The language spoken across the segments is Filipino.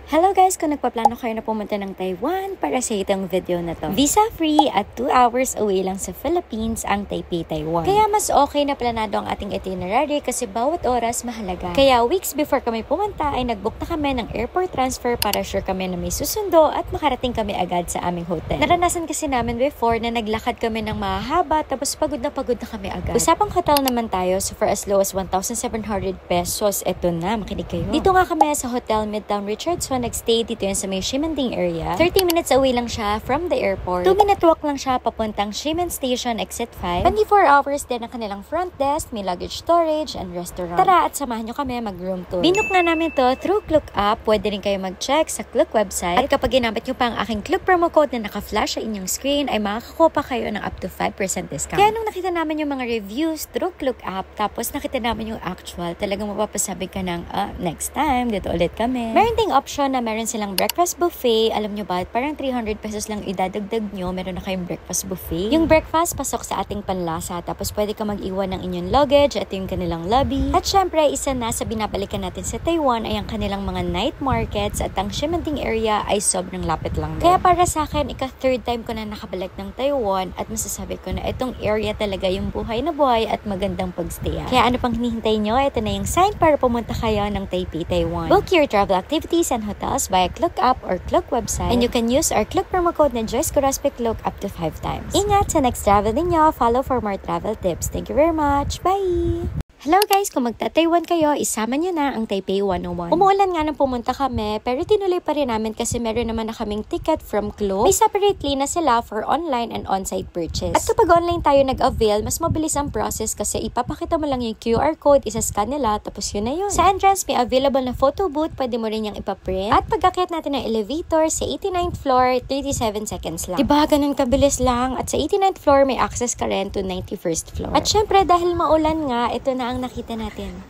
Hello guys, kung nagpaplano kayo na pumunta ng Taiwan para sa itong video na to. Visa free at 2 hours away lang sa Philippines ang Taipei, Taiwan. Kaya mas okay na planado ang ating itinerary kasi bawat oras mahalaga. Kaya weeks before kami pumunta ay nagbook na kami ng airport transfer para sure kami na may susundo at makarating kami agad sa aming hotel. Naranasan kasi namin before na naglakad kami ng mahaba tapos pagod na kami agad. Usapang hotel naman tayo, so for as low as 1,700 pesos, eto na, makinig kayo. Dito nga kami sa Hotel Midtown Richardson nagstay dito yan sa may Ximanding area. 30 minutes away lang siya from the airport. 2-minute walk lang siya papuntang Ximen Station Exit 5. 24 hours din ang kanilang front desk, may luggage storage and restaurant. Tara at samahan nyo kami mag-room tour. Binook nga namin to through Klook app. Pwede rin kayo mag-check sa Klook website. At kapag ginamit nyo pa ang aking Klook promo code na naka-flash sa inyong screen, ay makakakuha pa kayo ng up to 5% discount. Kaya nung nakita namin yung mga reviews through Klook app, tapos nakita namin yung actual, talagang mapapasabi ka ng, next time, dito ulit kami. Meron ding option na meron silang breakfast buffet. Alam nyo ba, parang 300 pesos lang idadagdag nyo, meron na kayong breakfast buffet. Yung breakfast, pasok sa ating panlasa. Tapos pwede ka mag-iwan ng inyong luggage. Ito yung kanilang lobby. At syempre, isa na sa binabalikan natin sa Taiwan ay ang kanilang mga night markets at ang Ximanding area ay sobrang lapit lang din. Kaya para sa akin, ika-third time ko na nakabalik ng Taiwan at masasabi ko na itong area talaga yung buhay na buhay at magandang pagstayan. Kaya ano pang hinihintay nyo? Ito na yung sign para pumunta kayo ng Taipei, Taiwan. Book your travel activities and hotels via Klook app or Klook website. And you can use our Klook promo code na Joyce Coraspe Klook up to 5 times. Ingat sa next travel ninyo. Follow for more travel tips. Thank you very much. Bye! Hello guys! Kung magta-Taiwan kayo, isama nyo na ang Taipei 101. Umuulan nga nang pumunta kami, pero tinuloy pa rin namin kasi meron naman na kaming ticket from Klook. May separately na sila for online and on-site purchase. At kapag online tayo nag-avail, mas mabilis ang process kasi ipapakita mo lang yung QR code, isa-scan nila, tapos yun na yun. Sa entrance, may available na photo booth, pwede mo rin yung ipaprint. At pag-akyat natin ng elevator sa 89th floor, 37 seconds lang. Diba, ganun kabilis lang? At sa 89th floor, may access ka rin to 91st floor. At syempre, dahil maulan nga, ito na ang nakita natin.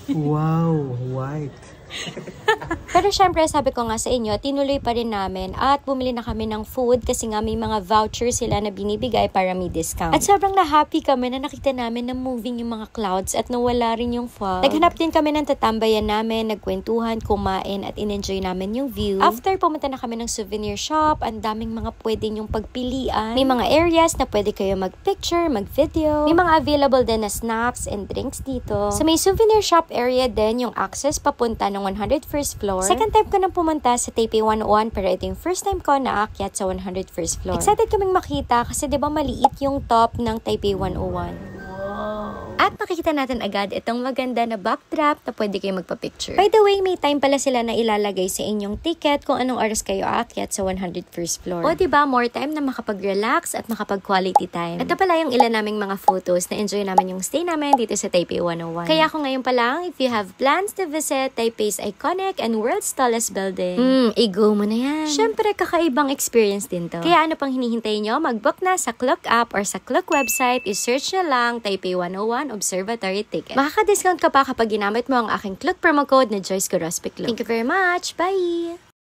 Wow, white. Pero syempre, sabi ko nga sa inyo, tinuloy pa rin namin at bumili na kami ng food kasi nga may mga vouchers sila na binibigay para may discount. At sobrang na-happy kami na nakita namin na moving yung mga clouds at nawala rin yung fog. Naghanap din kami ng tatambayan namin, nagkwentuhan, kumain at in-enjoy namin yung view. After, pumunta na kami ng souvenir shop, ang daming mga pwede nyong pagpilian. May mga areas na pwede kayo mag-picture, mag-video. May mga available din na snacks and drinks dito. So may souvenir shop area din yung access papunta ng 101st floor. Second time ko nang pumunta sa Taipei 101 pero ito yung first time ko na aakyat sa 101st floor. Excited kaming makita kasi 'di ba maliit yung top ng Taipei 101. At makikita natin agad itong maganda na backdrop na pwede kayo magpa-picture. By the way, may time pala sila na ilalagay sa inyong ticket kung anong oras kayo aakyat sa 101st floor. O diba, more time na makapag-relax at makapag-quality time. Ito pala yung ilan naming mga photos na enjoy namin yung stay namin dito sa Taipei 101. Kaya kung ngayon pa lang, if you have plans to visit Taipei's iconic and world's tallest building, i-go mo na yan. Syempre, kakaibang experience din to. Kaya ano pang hinihintay nyo? Mag-book na sa Klook app or sa Klook website. I-search na lang Taipei 101 Observatory Ticket. Makaka-discount ka pa kapag ginamit mo ang aking Klook promo code na Joyce Coraspe Klook. Thank you very much. Bye!